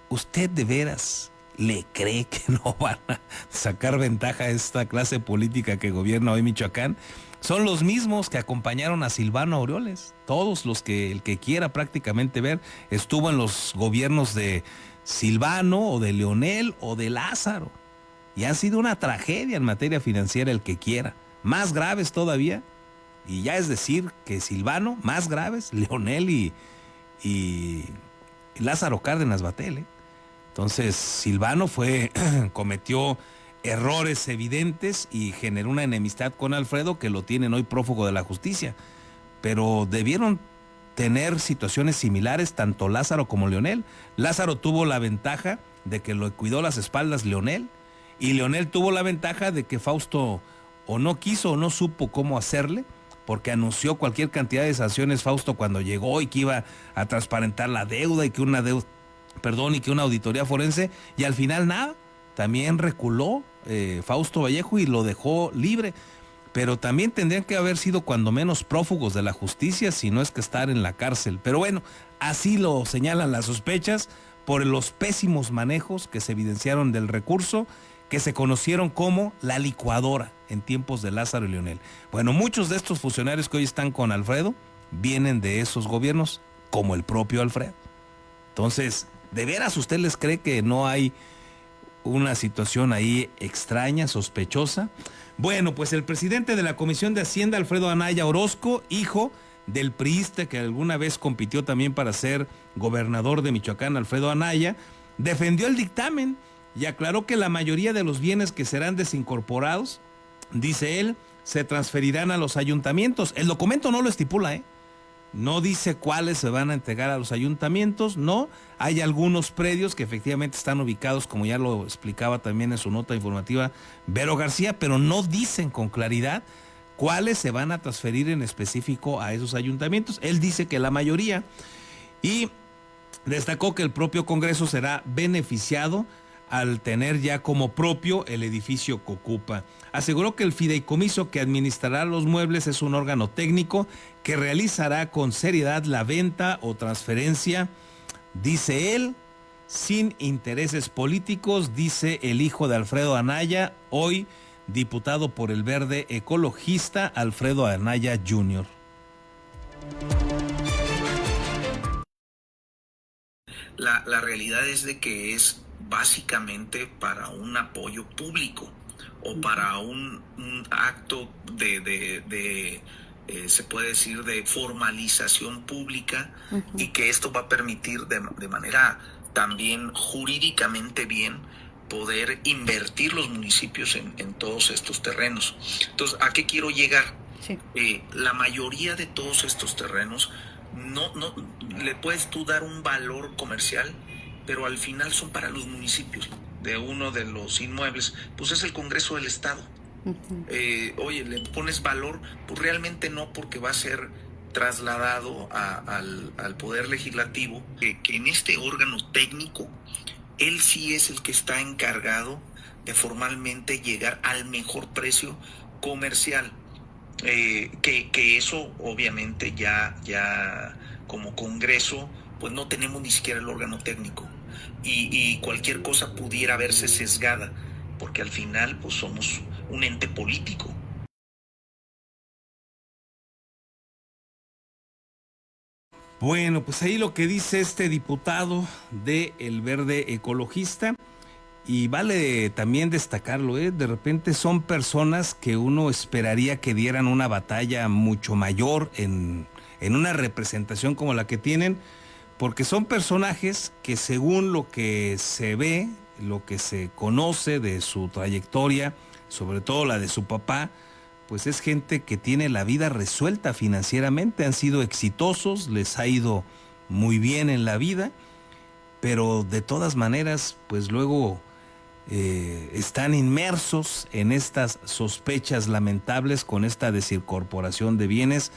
¿Usted de veras le cree que no van a sacar ventaja a esta clase política que gobierna hoy Michoacán? Son los mismos que acompañaron a Silvano Aureoles. Todos los que el que quiera prácticamente ver estuvo en los gobiernos de Silvano o de Leonel o de Lázaro. Y han sido una tragedia en materia financiera el que quiera. Más graves todavía, y ya es decir que Silvano, más graves, Leonel y Lázaro Cárdenas Batel. Entonces Silvano cometió errores evidentes y generó una enemistad con Alfredo que lo tienen hoy prófugo de la justicia, pero debieron tener situaciones similares tanto Lázaro como Leonel. Lázaro tuvo la ventaja de que lo cuidó las espaldas Leonel, y Leonel tuvo la ventaja de que Fausto o no quiso o no supo cómo hacerle, porque anunció cualquier cantidad de sanciones Fausto cuando llegó, y que iba a transparentar la deuda y que una auditoría forense, y al final nada, también reculó Fausto Vallejo y lo dejó libre. Pero también tendrían que haber sido cuando menos prófugos de la justicia, si no es que estar en la cárcel. Pero bueno, así lo señalan las sospechas por los pésimos manejos que se evidenciaron del recurso, que se conocieron como la licuadora en tiempos de Lázaro y Leonel. Bueno, muchos de estos funcionarios que hoy están con Alfredo vienen de esos gobiernos, como el propio Alfredo. Entonces, ¿de veras usted les cree que no hay una situación ahí extraña, sospechosa? Bueno, pues el presidente de la Comisión de Hacienda, Alfredo Anaya Orozco, hijo del priista que alguna vez compitió también para ser gobernador de Michoacán, Alfredo Anaya, defendió el dictamen y aclaró que la mayoría de los bienes que serán desincorporados, dice él, se transferirán a los ayuntamientos. El documento no lo estipula, no dice cuáles se van a entregar a los ayuntamientos, no. Hay algunos predios que efectivamente están ubicados, como ya lo explicaba también en su nota informativa Vero García, pero no dicen con claridad cuáles se van a transferir en específico a esos ayuntamientos. Él dice que la mayoría, y destacó que el propio Congreso será beneficiado al tener ya como propio el edificio que ocupa. Aseguró que el fideicomiso que administrará los muebles es un órgano técnico que realizará con seriedad la venta o transferencia, dice él, sin intereses políticos, dice el hijo de Alfredo Anaya, hoy diputado por el Verde Ecologista, Alfredo Anaya Jr. La realidad es de que es básicamente para un apoyo público o para un acto de se puede decir, de formalización pública, y que esto va a permitir de manera también jurídicamente bien poder invertir los municipios en todos estos terrenos. Entonces, ¿a qué quiero llegar? Sí. La mayoría de todos estos terrenos no le puedes tú dar un valor comercial, pero al final son para los municipios. De uno de los inmuebles, pues es el Congreso del Estado. Oye, ¿le pones valor? Pues realmente no, porque va a ser trasladado al Poder Legislativo, que en este órgano técnico, él sí es el que está encargado de formalmente llegar al mejor precio comercial. Que eso obviamente ya como Congreso pues no tenemos ni siquiera el órgano técnico y cualquier cosa pudiera verse sesgada, porque al final pues somos un ente político. Bueno, pues ahí lo que dice este diputado de El Verde Ecologista, y vale también destacarlo, de repente son personas que uno esperaría que dieran una batalla mucho mayor en una representación como la que tienen, porque son personajes que según lo que se ve, lo que se conoce de su trayectoria, sobre todo la de su papá, pues es gente que tiene la vida resuelta financieramente, han sido exitosos, les ha ido muy bien en la vida, pero de todas maneras, pues luego están inmersos en estas sospechas lamentables con esta desincorporación de bienes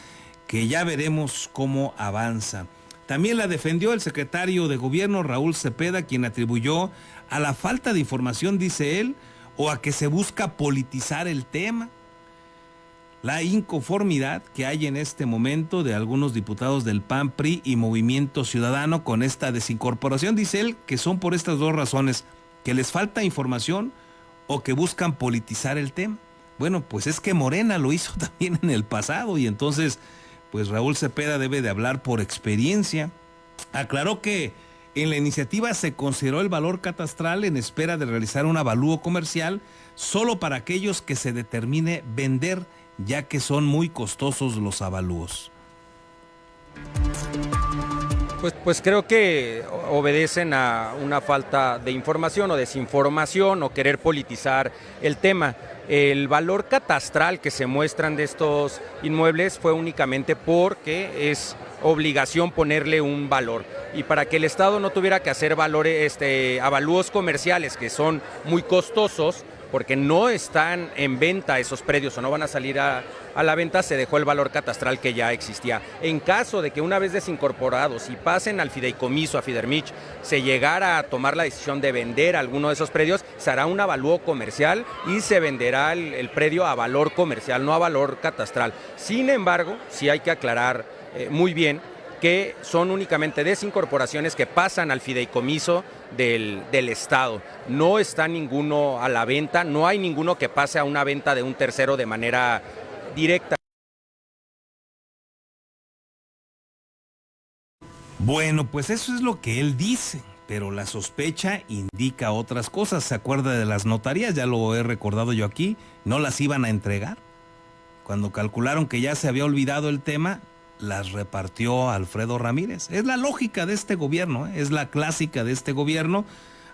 que ya veremos cómo avanza. También la defendió el secretario de Gobierno, Raúl Cepeda, quien atribuyó a la falta de información, dice él, o a que se busca politizar el tema. La inconformidad que hay en este momento de algunos diputados del PAN, PRI y Movimiento Ciudadano con esta desincorporación, dice él, que son por estas dos razones, que les falta información o que buscan politizar el tema. Bueno, pues es que Morena lo hizo también en el pasado y entonces, pues Raúl Cepeda debe de hablar por experiencia. Aclaró que en la iniciativa se consideró el valor catastral en espera de realizar un avalúo comercial solo para aquellos que se determine vender, ya que son muy costosos los avalúos. Pues creo que obedecen a una falta de información o desinformación o querer politizar el tema. El valor catastral que se muestran de estos inmuebles fue únicamente porque es obligación ponerle un valor. Y para que el Estado no tuviera que hacer avalúos comerciales que son muy costosos, porque no están en venta esos predios o no van a salir a la venta, se dejó el valor catastral que ya existía. En caso de que una vez desincorporados y pasen al fideicomiso, a Fidermich, se llegara a tomar la decisión de vender alguno de esos predios, se hará un avalúo comercial y se venderá el predio a valor comercial, no a valor catastral. Sin embargo, sí hay que aclarar muy bien que son únicamente desincorporaciones que pasan al fideicomiso del Estado. No está ninguno a la venta, no hay ninguno que pase a una venta de un tercero de manera directa. Bueno, pues eso es lo que él dice, pero la sospecha indica otras cosas. ¿Se acuerda de las notarías? Ya lo he recordado yo aquí, no las iban a entregar. Cuando calcularon que ya se había olvidado el tema, las repartió Alfredo Ramírez. Es la lógica de este gobierno, es la clásica de este gobierno.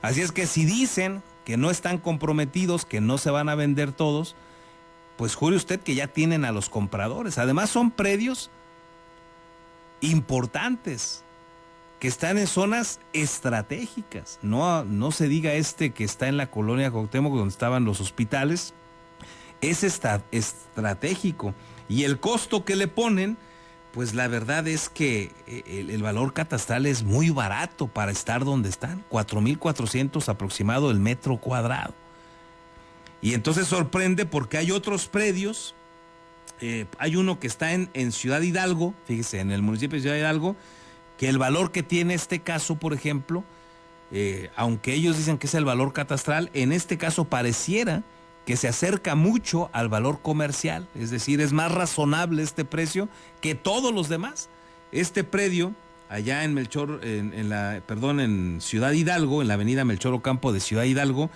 Así es que si dicen que no están comprometidos, que no se van a vender todos, pues jure usted que ya tienen a los compradores. Además son predios importantes, que están en zonas estratégicas. No se diga que está en la colonia Cuauhtémoc, donde estaban los hospitales. Es estratégico. Y el costo que le ponen, pues la verdad es que el valor catastral es muy barato para estar donde están, 4,400 aproximado el metro cuadrado. Y entonces sorprende porque hay otros predios, hay uno que está en Ciudad Hidalgo, fíjese, en el municipio de Ciudad Hidalgo, que el valor que tiene este caso, por ejemplo, aunque ellos dicen que es el valor catastral, en este caso pareciera que se acerca mucho al valor comercial, es decir, es más razonable este precio que todos los demás. Este predio, allá en en Ciudad Hidalgo, en la avenida Melchor Ocampo de Ciudad Hidalgo,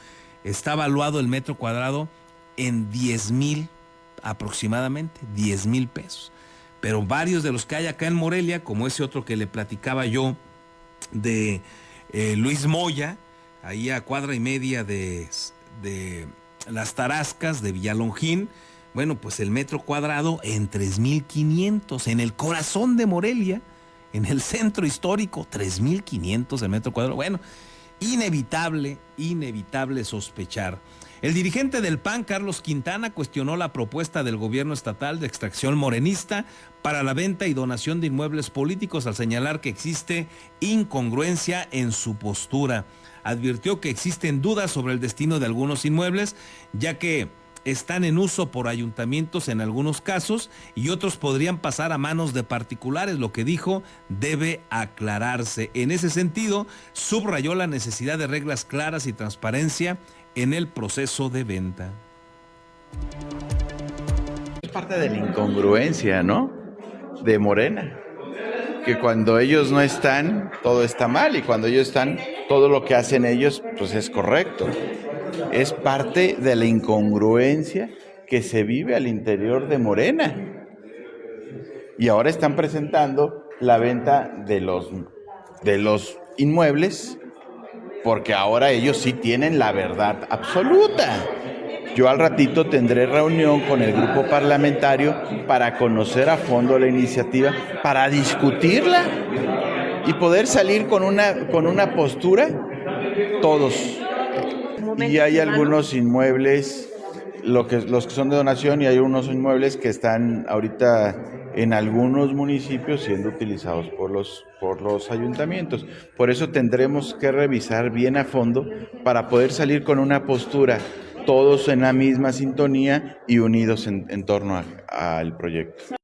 está valuado el metro cuadrado en 10,000 aproximadamente, 10,000 pesos. Pero varios de los que hay acá en Morelia, como ese otro que le platicaba yo de Luis Moya, ahí a cuadra y media de Las Tarascas, de Villalongín, bueno, pues el metro cuadrado en 3,500, en el corazón de Morelia, en el centro histórico, 3,500 el metro cuadrado. Bueno, inevitable sospechar. El dirigente del PAN, Carlos Quintana, cuestionó la propuesta del gobierno estatal de extracción morenista para la venta y donación de inmuebles políticos al señalar que existe incongruencia en su postura. Advirtió que existen dudas sobre el destino de algunos inmuebles, ya que están en uso por ayuntamientos en algunos casos y otros podrían pasar a manos de particulares, lo que dijo debe aclararse. En ese sentido, subrayó la necesidad de reglas claras y transparencia en el proceso de venta. Es parte de la incongruencia, ¿no?, de Morena, que cuando ellos no están, todo está mal, y cuando ellos están, todo lo que hacen ellos, pues es correcto. Es parte de la incongruencia que se vive al interior de Morena. Y ahora están presentando la venta de los inmuebles, porque ahora ellos sí tienen la verdad absoluta. Yo al ratito tendré reunión con el grupo parlamentario para conocer a fondo la iniciativa, para discutirla y poder salir con una postura todos. Y hay algunos inmuebles, los que son de donación, y hay unos inmuebles que están ahorita en algunos municipios siendo utilizados por los ayuntamientos. Por eso tendremos que revisar bien a fondo para poder salir con una postura todos en la misma sintonía y unidos en torno al proyecto.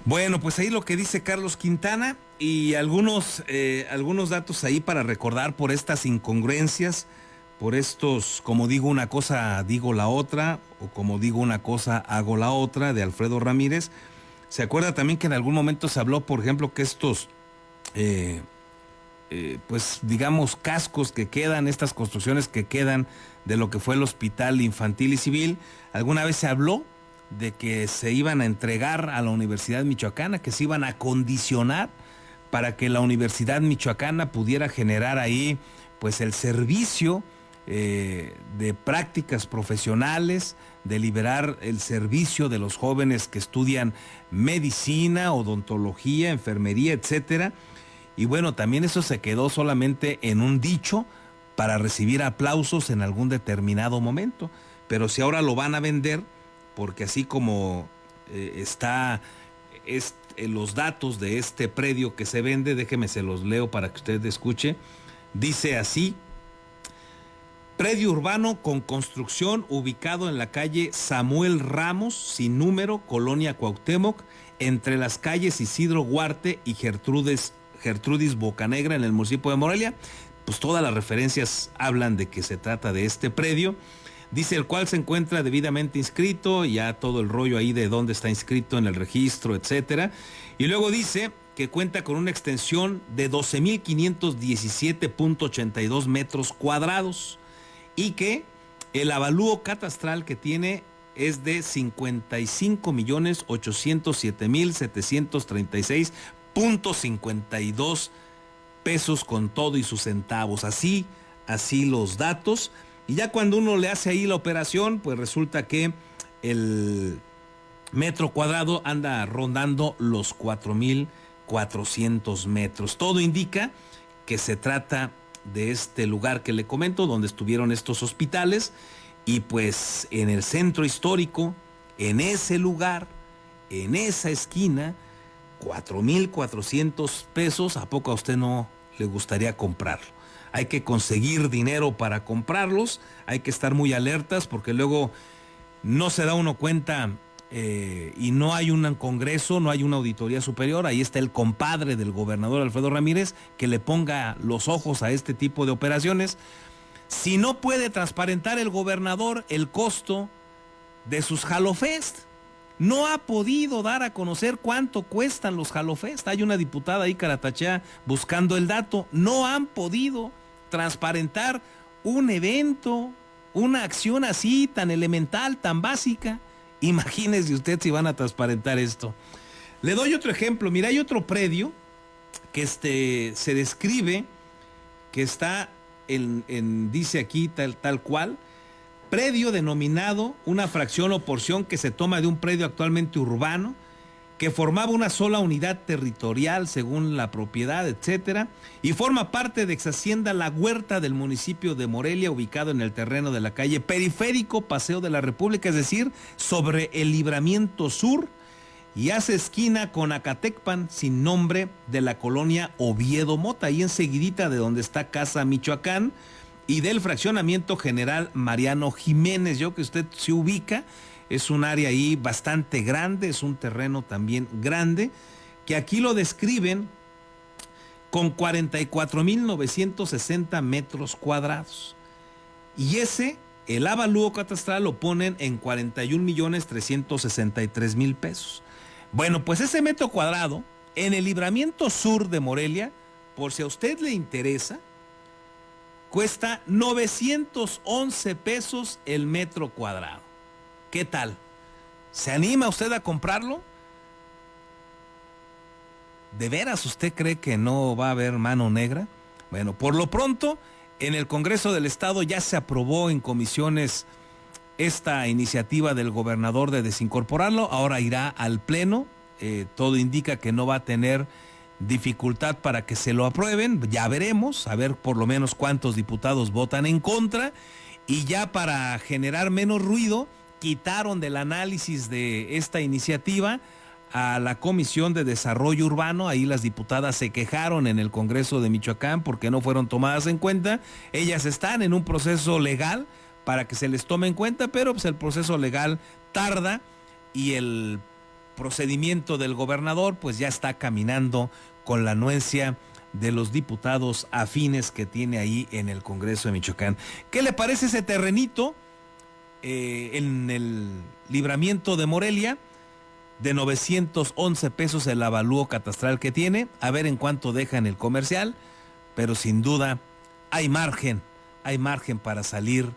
Bueno, pues ahí lo que dice Carlos Quintana y algunos datos ahí para recordar por estas incongruencias, por estos, como digo una cosa, digo la otra, o como digo una cosa, hago la otra, de Alfredo Ramírez. Se acuerda también que en algún momento se habló, por ejemplo, que estos, pues digamos, cascos que quedan, estas construcciones que quedan de lo que fue el Hospital Infantil y Civil, alguna vez se habló de que se iban a entregar a la Universidad Michoacana, que se iban a condicionar para que la Universidad Michoacana pudiera generar ahí pues el servicio de prácticas profesionales, de liberar el servicio de los jóvenes que estudian medicina, odontología, enfermería, etcétera. Y bueno, también eso se quedó solamente en un dicho para recibir aplausos en algún determinado momento. Pero si ahora lo van a vender, porque así como los datos de este predio que se vende, déjeme se los leo para que usted escuche. Dice así: predio urbano con construcción ubicado en la calle Samuel Ramos, sin número, Colonia Cuauhtémoc, entre las calles Isidro Huarte y Gertrudis Bocanegra, en el municipio de Morelia. Pues todas las referencias hablan de que se trata de este predio. Dice el cual se encuentra debidamente inscrito, ya todo el rollo ahí de dónde está inscrito en el registro, etcétera. Y luego dice que cuenta con una extensión de 12.517.82 metros cuadrados y que el avalúo catastral que tiene es de 55.807.736.52 pesos con todo y sus centavos. Así los datos. Y ya cuando uno le hace ahí la operación, pues resulta que el metro cuadrado anda rondando los 4.400 metros. Todo indica que se trata de este lugar que le comento, donde estuvieron estos hospitales, y pues en el centro histórico, en ese lugar, en esa esquina, 4.400 pesos, ¿a poco a usted no le gustaría comprarlo? Hay que conseguir dinero para comprarlos, hay que estar muy alertas porque luego no se da uno cuenta y no hay un congreso, no hay una auditoría superior. Ahí está el compadre del gobernador Alfredo Ramírez que le ponga los ojos a este tipo de operaciones. Si no puede transparentar el gobernador el costo de sus Jalofest, no ha podido dar a conocer cuánto cuestan los Jalofest. Hay una diputada ahí, Caratachá, buscando el dato. No han podido transparentar un evento, una acción así tan elemental, tan básica. Imagínese usted si van a transparentar esto. Le doy otro ejemplo. Mira, hay otro predio que se describe que está dice aquí tal cual, predio denominado una fracción o porción que se toma de un predio actualmente urbano que formaba una sola unidad territorial según la propiedad, etcétera, y forma parte de Exhacienda La Huerta del municipio de Morelia, ubicado en el terreno de la calle Periférico Paseo de la República, es decir, sobre el Libramiento Sur, y hace esquina con Acatecpan, sin nombre, de la colonia Oviedo Mota, ahí enseguidita de donde está Casa Michoacán, y del fraccionamiento General Mariano Jiménez. Yo que usted se ubica, es un área ahí bastante grande, es un terreno también grande, que aquí lo describen con 44,960 metros cuadrados. Y el avalúo catastral lo ponen en 41,363,000 pesos. Bueno, pues ese metro cuadrado, en el Libramiento Sur de Morelia, por si a usted le interesa, cuesta 911 pesos el metro cuadrado. ¿Qué tal? ¿Se anima usted a comprarlo? ¿De veras usted cree que no va a haber mano negra? Bueno, por lo pronto, en el Congreso del Estado ya se aprobó en comisiones esta iniciativa del gobernador de desincorporarlo. Ahora irá al Pleno. Todo indica que no va a tener dificultad para que se lo aprueben. Ya veremos, a ver por lo menos cuántos diputados votan en contra. Y ya para generar menos ruido, quitaron del análisis de esta iniciativa a la Comisión de Desarrollo Urbano. Ahí las diputadas se quejaron en el Congreso de Michoacán porque no fueron tomadas en cuenta. Ellas están en un proceso legal para que se les tome en cuenta, pero pues el proceso legal tarda y el procedimiento del gobernador pues ya está caminando con la anuencia de los diputados afines que tiene ahí en el Congreso de Michoacán. ¿Qué le parece ese terrenito en el Libramiento de Morelia? De 911 pesos el avalúo catastral que tiene, a ver en cuánto deja en el comercial, pero sin duda hay margen para salir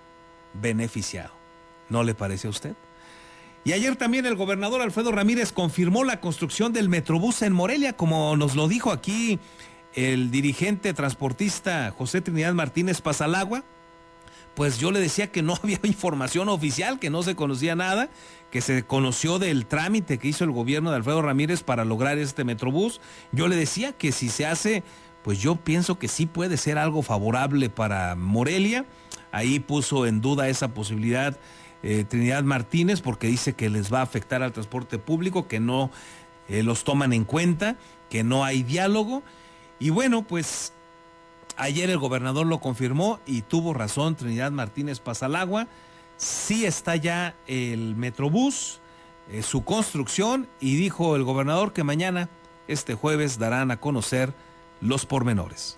beneficiado. ¿No le parece a usted? Y ayer también el gobernador Alfredo Ramírez confirmó la construcción del Metrobús en Morelia, como nos lo dijo aquí el dirigente transportista José Trinidad Martínez Pasalagua. Pues yo le decía que no había información oficial, que no se conocía nada, que se conoció del trámite que hizo el gobierno de Alfredo Ramírez para lograr este Metrobús. Yo le decía que si se hace, pues yo pienso que sí puede ser algo favorable para Morelia. Ahí puso en duda esa posibilidad Trinidad Martínez, porque dice que les va a afectar al transporte público, que no los toman en cuenta, que no hay diálogo. Y bueno, pues ayer el gobernador lo confirmó y tuvo razón Trinidad Martínez Pasalagua. Sí está ya el Metrobús, su construcción, y dijo el gobernador que mañana, este jueves, darán a conocer los pormenores.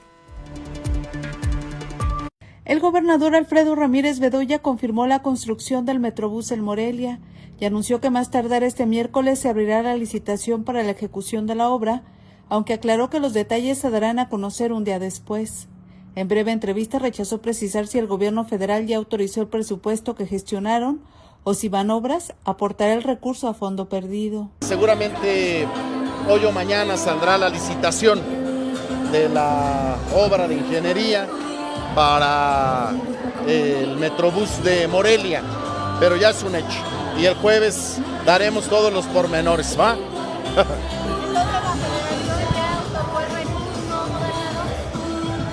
El gobernador Alfredo Ramírez Bedoya confirmó la construcción del Metrobús en Morelia y anunció que más tardar este miércoles se abrirá la licitación para la ejecución de la obra, aunque aclaró que los detalles se darán a conocer un día después. En breve entrevista rechazó precisar si el gobierno federal ya autorizó el presupuesto que gestionaron o si Banobras aportará el recurso a fondo perdido. Seguramente hoy o mañana saldrá la licitación de la obra de ingeniería para el Metrobús de Morelia, pero ya es un hecho. Y el jueves daremos todos los pormenores, ¿va?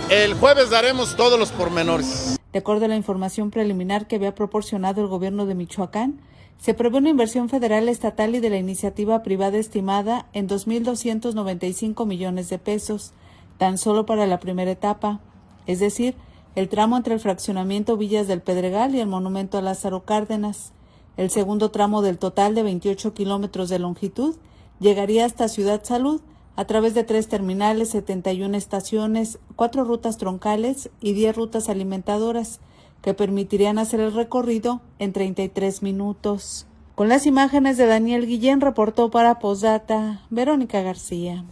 El jueves daremos todos los pormenores. De acuerdo a la información preliminar que había proporcionado el gobierno de Michoacán, se prevé una inversión federal, estatal y de la iniciativa privada estimada en 2.295 millones de pesos, tan solo para la primera etapa, es decir, el tramo entre el fraccionamiento Villas del Pedregal y el monumento a Lázaro Cárdenas. El segundo tramo del total de 28 kilómetros de longitud llegaría hasta Ciudad Salud a través de 3 terminales, 71 estaciones, 4 rutas troncales y 10 rutas alimentadoras, que permitirían hacer el recorrido en 33 minutos. Con las imágenes de Daniel Guillén, reportó para Postdata Verónica García.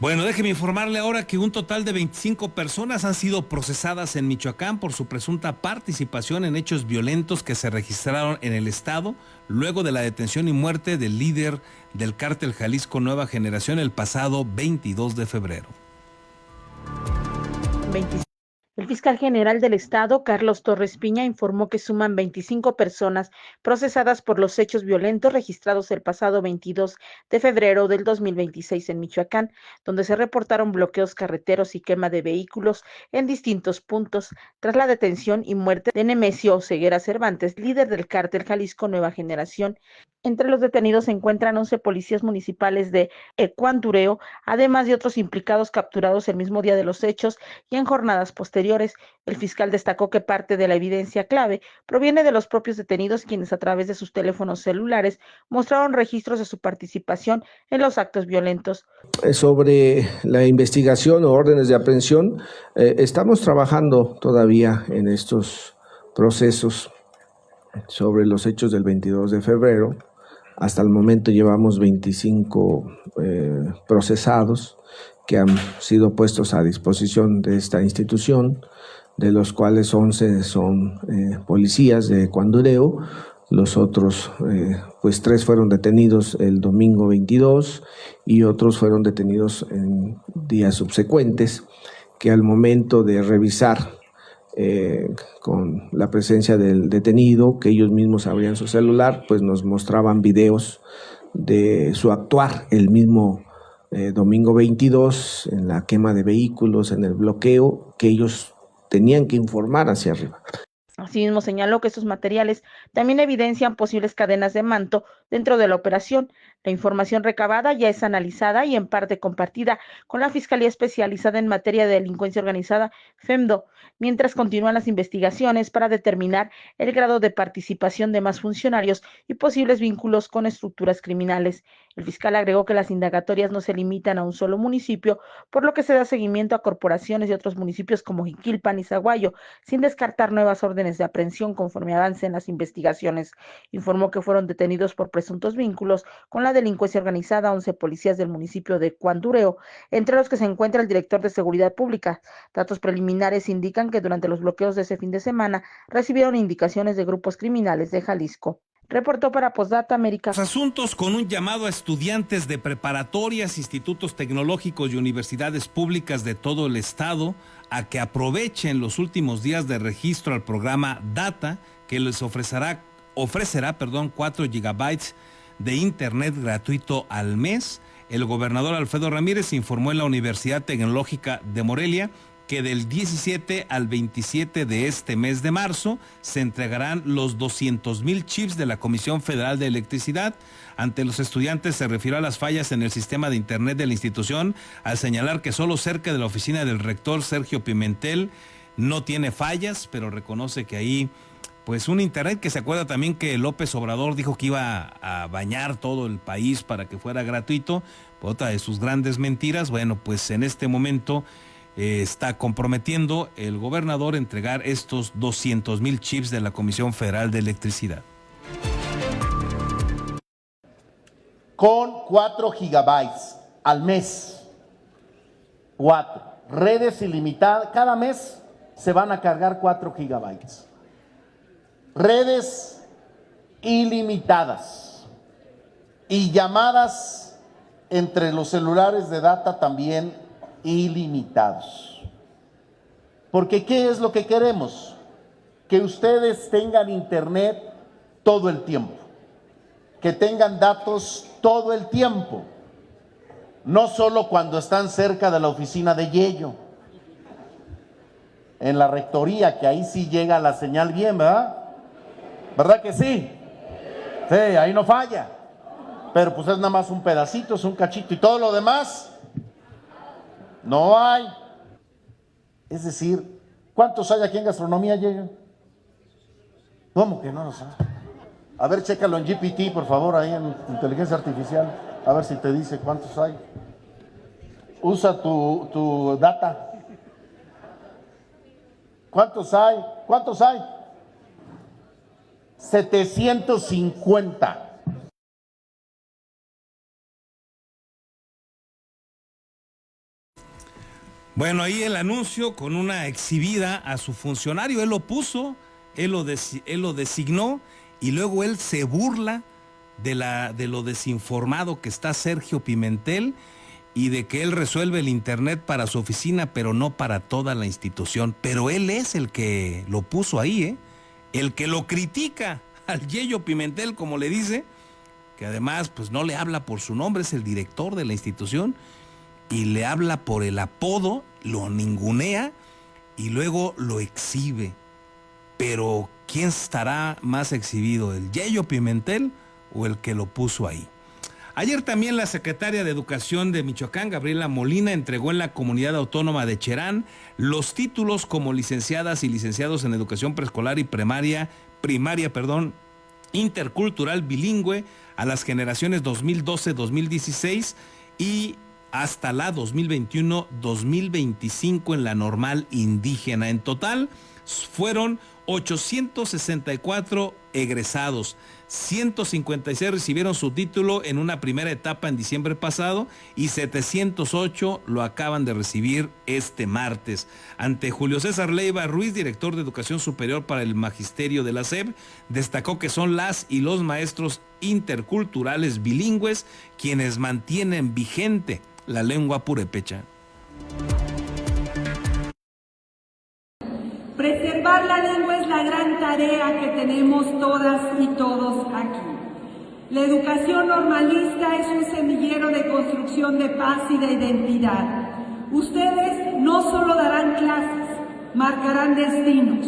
Bueno, déjeme informarle ahora que un total de 25 personas han sido procesadas en Michoacán por su presunta participación en hechos violentos que se registraron en el estado luego de la detención y muerte del líder del cártel Jalisco Nueva Generación el pasado 22 de febrero. El fiscal general del Estado, Carlos Torres Piña, informó que suman 25 personas procesadas por los hechos violentos registrados el pasado 22 de febrero del 2026 en Michoacán, donde se reportaron bloqueos carreteros y quema de vehículos en distintos puntos, tras la detención y muerte de Nemesio Oseguera Cervantes, líder del cártel Jalisco Nueva Generación. Entre los detenidos se encuentran 11 policías municipales de Ecuandureo, además de otros implicados capturados el mismo día de los hechos y en jornadas posteriores. El fiscal destacó que parte de la evidencia clave proviene de los propios detenidos, quienes a través de sus teléfonos celulares mostraron registros de su participación en los actos violentos. Sobre la investigación o órdenes de aprehensión, estamos trabajando todavía en estos procesos sobre los hechos del 22 de febrero. Hasta el momento llevamos 25 procesados que han sido puestos a disposición de esta institución, de los cuales 11 son policías de Ecuandureo. Los otros, pues 3 fueron detenidos el domingo 22 y otros fueron detenidos en días subsecuentes, que al momento de revisar con la presencia del detenido, que ellos mismos abrían su celular, pues nos mostraban videos de su actuar el mismo domingo 22 en la quema de vehículos, en el bloqueo, que ellos tenían que informar hacia arriba. Asimismo, señaló que estos materiales también evidencian posibles cadenas de mando dentro de la operación. La información recabada ya es analizada y en parte compartida con la Fiscalía Especializada en Materia de Delincuencia Organizada, FEMDO, mientras continúan las investigaciones para determinar el grado de participación de más funcionarios y posibles vínculos con estructuras criminales. El fiscal agregó que las indagatorias no se limitan a un solo municipio, por lo que se da seguimiento a corporaciones de otros municipios como Jiquilpan y Zaguayo, sin descartar nuevas órdenes de aprehensión conforme avancen las investigaciones. Informó que fueron detenidos por presuntos vínculos con la delincuencia organizada 11 policías del municipio de Ecuandureo, entre los que se encuentra el director de Seguridad Pública. Datos preliminares indican que durante los bloqueos de ese fin de semana recibieron indicaciones de grupos criminales de Jalisco. Reportó para Postdata América. Los asuntos con un llamado a estudiantes de preparatorias, institutos tecnológicos y universidades públicas de todo el estado a que aprovechen los últimos días de registro al programa Data, que les ofrecerá 4 gigabytes de internet gratuito al mes. El gobernador Alfredo Ramírez informó en la Universidad Tecnológica de Morelia que del 17 al 27 de este mes de marzo se entregarán los 200,000 chips de la Comisión Federal de Electricidad. Ante los estudiantes se refirió a las fallas en el sistema de internet de la institución, al señalar que solo cerca de la oficina del rector Sergio Pimentel no tiene fallas, pero reconoce que ahí pues un internet que se acuerda también que López Obrador dijo que iba a bañar todo el país para que fuera gratuito. Otra de sus grandes mentiras. Bueno, pues en este momento está comprometiendo el gobernador entregar estos 200,000 chips de la Comisión Federal de Electricidad. Con 4 gigabytes al mes. 4. Redes ilimitadas. Cada mes se van a cargar 4 gigabytes. Redes ilimitadas. Y llamadas entre los celulares de Data también ilimitados. Porque ¿qué es lo que queremos? Que ustedes tengan internet todo el tiempo, que tengan datos todo el tiempo, no solo cuando están cerca de la oficina de Yello, en la rectoría, que ahí sí llega la señal bien, ¿verdad? ¿Verdad que sí? Sí, ahí no falla, pero pues es nada más un pedacito, es un cachito, y todo lo demás no hay. Es decir, ¿cuántos hay aquí en gastronomía, llegan? ¿Cómo que no lo sabe? A ver, chécalo en GPT, por favor, ahí en inteligencia artificial, a ver si te dice cuántos hay. Usa tu data. ¿Cuántos hay? ¿Cuántos hay? 750. Bueno, ahí el anuncio con una exhibida a su funcionario, él lo puso, él lo designó y luego él se burla de lo desinformado que está Sergio Pimentel y de que él resuelve el internet para su oficina, pero no para toda la institución. Pero él es el que lo puso ahí, el que lo critica al Yello Pimentel, como le dice, que además pues no le habla por su nombre, es el director de la institución, y le habla por el apodo, lo ningunea y luego lo exhibe. Pero ¿quién estará más exhibido, el Yello Pimentel o el que lo puso ahí? Ayer también la secretaria de Educación de Michoacán, Gabriela Molina, entregó en la comunidad autónoma de Cherán los títulos como licenciadas y licenciados en educación preescolar y primaria, intercultural bilingüe a las generaciones 2012-2016 y hasta la 2021-2025 en la normal indígena. En total fueron 864 egresados, 156 recibieron su título en una primera etapa en diciembre pasado y 708 lo acaban de recibir este martes. Ante Julio César Leiva Ruiz, director de Educación Superior para el Magisterio de la SEP, destacó que son las y los maestros interculturales bilingües quienes mantienen vigente la lengua purépecha. Preservar la lengua es la gran tarea que tenemos todas y todos aquí. La educación normalista es un semillero de construcción de paz y de identidad. Ustedes no solo darán clases, marcarán destinos.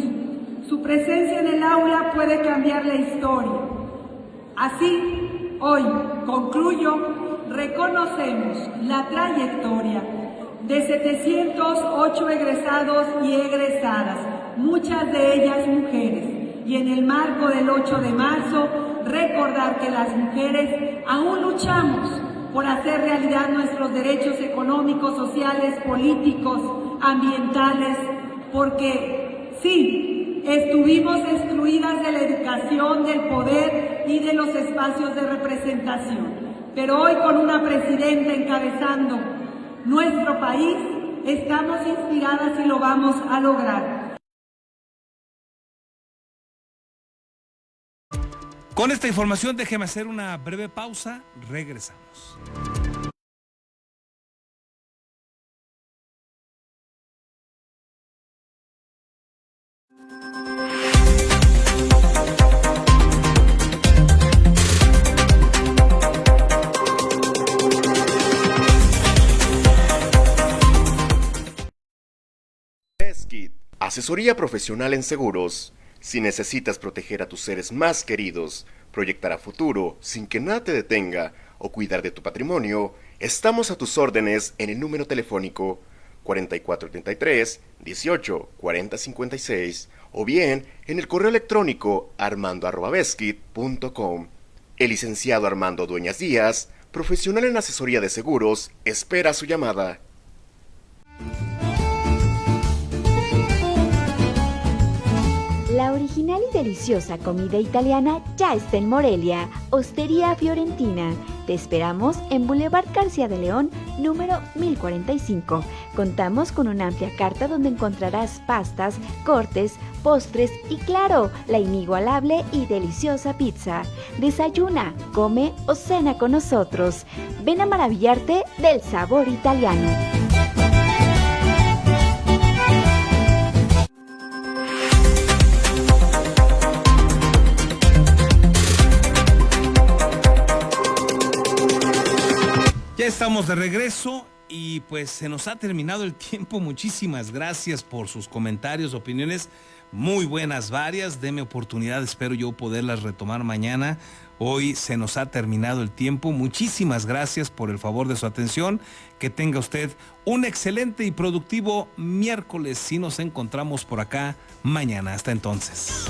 Su presencia en el aula puede cambiar la historia. Así, hoy, concluyo, reconocemos la trayectoria de 708 egresados y egresadas, muchas de ellas mujeres, y en el marco del 8 de marzo, recordar que las mujeres aún luchamos por hacer realidad nuestros derechos económicos, sociales, políticos, ambientales, porque sí, estuvimos excluidas de la educación, del poder y de los espacios de representación, pero hoy con una presidenta encabezando nuestro país, estamos inspiradas y lo vamos a lograr. Con esta información déjeme hacer una breve pausa, regresamos. Beskid, asesoría profesional en seguros. Si necesitas proteger a tus seres más queridos, proyectar a futuro sin que nada te detenga o cuidar de tu patrimonio, estamos a tus órdenes en el número telefónico 4433-184056 o bien en el correo electrónico armando@beskid.com. El licenciado Armando Dueñas Díaz, profesional en asesoría de seguros, espera su llamada. La original y deliciosa comida italiana ya está en Morelia, Ostería Fiorentina. Te esperamos en Boulevard García de León, número 1045. Contamos con una amplia carta donde encontrarás pastas, cortes, postres y claro, la inigualable y deliciosa pizza. Desayuna, come o cena con nosotros. Ven a maravillarte del sabor italiano. Ya estamos de regreso y pues se nos ha terminado el tiempo. Muchísimas gracias por sus comentarios, opiniones muy buenas, varias. Deme oportunidad, espero yo poderlas retomar mañana. Hoy se nos ha terminado el tiempo. Muchísimas gracias por el favor de su atención. Que tenga usted un excelente y productivo miércoles. Si nos encontramos por acá mañana. Hasta entonces.